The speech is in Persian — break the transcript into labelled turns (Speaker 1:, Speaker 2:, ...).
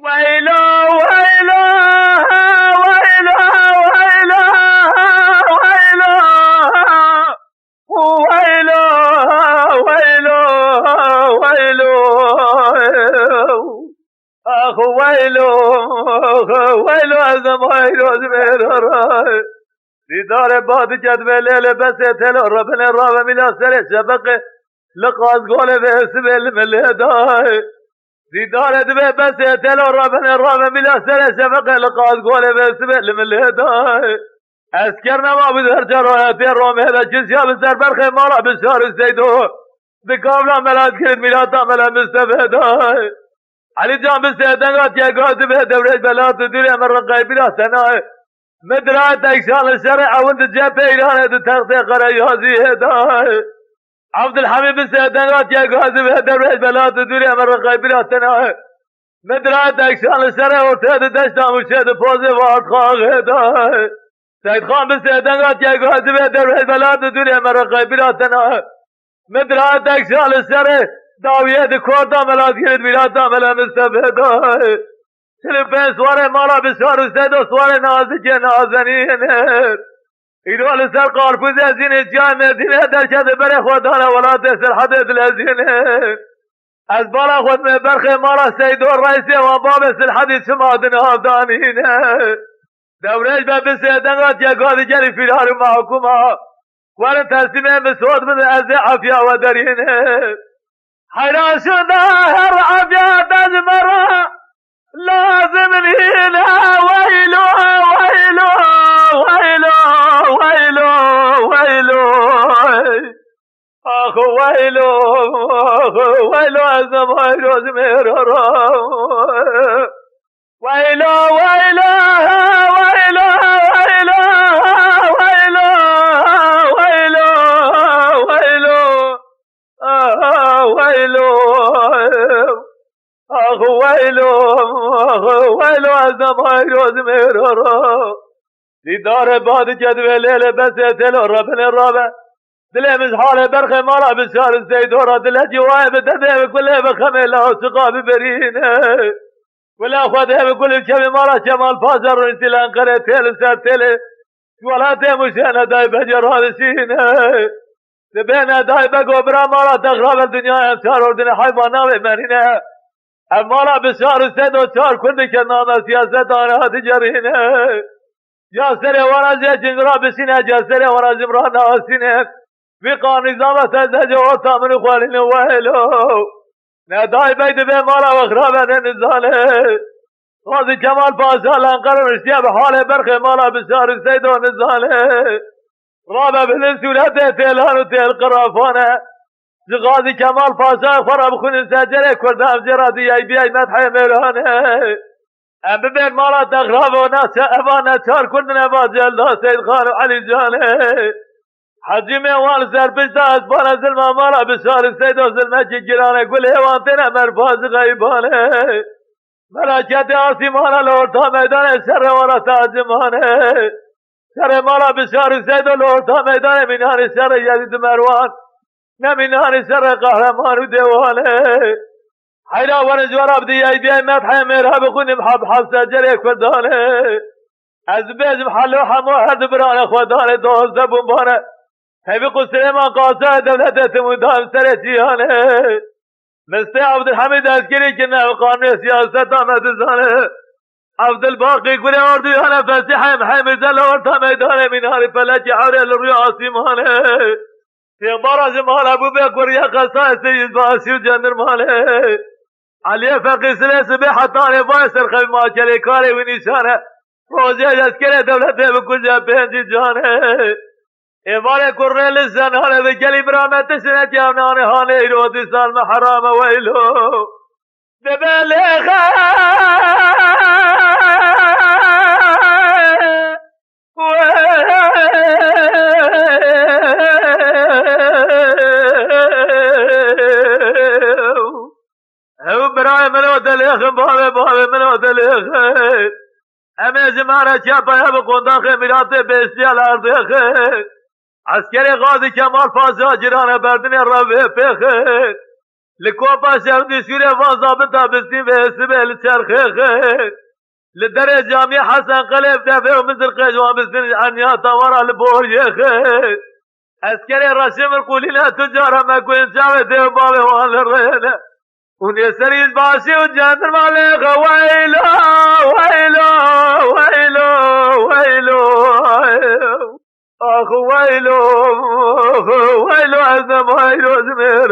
Speaker 1: ويلا ويلا ويلا ويلا ويلا ويلا ويلا ويلا اخو ويلو ويلو زمايلو زمير دیدار باد جدول لیل بس تل ربنا راب ملا سر شبق لقاز قول بس بالملداي دیدار دبه بس تل ربنا راب ملا سر شبق لقاز قول بس بالملداي اسکر نما بدر جرایت رومه دا جزیا بسر برخ مالا بشار سیدو بکاملا ملاد کرد میلاتا ملا مستفداي علی جان بسیدنگات یا گاد به دورش بلات دوری امر رقای بلا سنای مدرات اكشان الشرع وانت جاب ايران تغطي قريازي هداي عبد الحميد السيدنات يا قاضي بهدر بلاد الدنيا من رقيبنا سنة مدرات اكشان الشرع وارتاد دشتا وشاد فوزي وارتخاغ هداي سيد خان بالسيدنات يا قاضي بهدر بلاد الدنيا من رقيبنا سنة مدرات اكشان الشرع داوية كورتا ملاد كرد بلاتا ملا مستفداي تلفين سوار مالا بشار سيدو سوار نازك نازنين ايدو لسر قارفوز ازين جاي مدينة درشد بري خودانا ولا تسر حدد الازين از بالا خود من برخ مالا سيدو الرئيسي وباب الحديد شمادنا هافدانين دوريش بسيدنات يا قاضي جري في الهار معكما وانا تسليمين بسود من ازي عافية ودرين حيران شناهر عافية تجمرا لازم لينا ويلو ويلو ويلو ويلو ويلو اخو ويلو ويلو زمير زمير ويلو ويلو ويلو ويلو ويلو ويلو ويلو ويلو اخو ويلو ويلو زمايلو زميرو دیدار باد جدول لیل بس تلو ربنا الرابع دلي مش حاله برخ مالا بشار الزيدورة دلي جواي بدده بكله بخميلة وسقا ببرينه ولا خده بكل الشبي مالا شمال فازر وانتلان قرأ تيل ساتيل ولا تيمشينا داي بجر هذا سينه تبينا داي بقو برا مالا تغرب الدنيا امسار وردنا حيبانا بمرينه امالا بشار سيد وشار كل كنانا سياسة آنها تجرينه جاسر ورا زي جنرا بسينه جاسر ورا زمران آسينه بقى نظامة تزهج وطامن خوالين وهلو نداي بيد بمالا وخرابة نزاله غازي كمال بازال انقرر اشتيا بحاله برخ مالا بشار سيد ونزاله رابع بالنسولة تيلان وتيل قرافانه غازي كمال بازال فرا بخون سجله كردام جرادي اي بي اي مدحي ميلانه ام ببين مالا تغراب وناس ابانا چار كردن باجل دا سيد خان وعلي جانه حجي ميوال سربشتا اسبانا زلما مالا بشار سيد وزلما جيرانه كل هوانتنا مرفاز غيبانه ملاكات آسمانا لورتا ميدان شر ورا تاجمانه شر مالا بشار سيد لورتا ميدان منان شر يزيد مروان نمنان شر قهرمان وديوانه حيرا ونجوار بدي اي بي مدحي ميرها بخوني محب حفصة جريك فردانه از بيج محلو حمو هد برانه خودانه دوز دبنبانه هيبقو سليمان قاسة دولة تمودام سرسيانه مستي عبد الحميد اسكري كنا وقانون سياسة مدزانه عبد الباقي كل اردويانه فسيحي محمد زلورتا ميدانه من هاري فلاكي عوري الرياسي مانه في مرة جمال ابو بكر يا قصائد سيد باسي وجندر ماله علي فقي سلسل بحطاني بايسر خبي ما كلي كاري ونشانه روزي اسكري دولته بكل جابين جانه امال كورنيل الزنانه بكلي برامت سنة جامنانه هاني رودي سالم حرام ويلو ببلغ هو براي منو دليخ بابي منو دليخ اما زمانه چپا هم قنداخ میرات بیستی الارض عسکری غازی کمال فازا جرانه بردن روی پیخ لکوپا شودی شوره وان ضابطه بستی به سبیل چرخه لدر جامع حسن قلب دفع و مزر قجوان بسن عنیاتا ورا لبوریخه اسکر رشم القولینا تجارة ما كنت جاوته وبابي وان للرينه ونسرين باشي وجاندر مالك ويلو ويلو ويلو ويلو اخ ويلو ويلو عزم ويلو زمير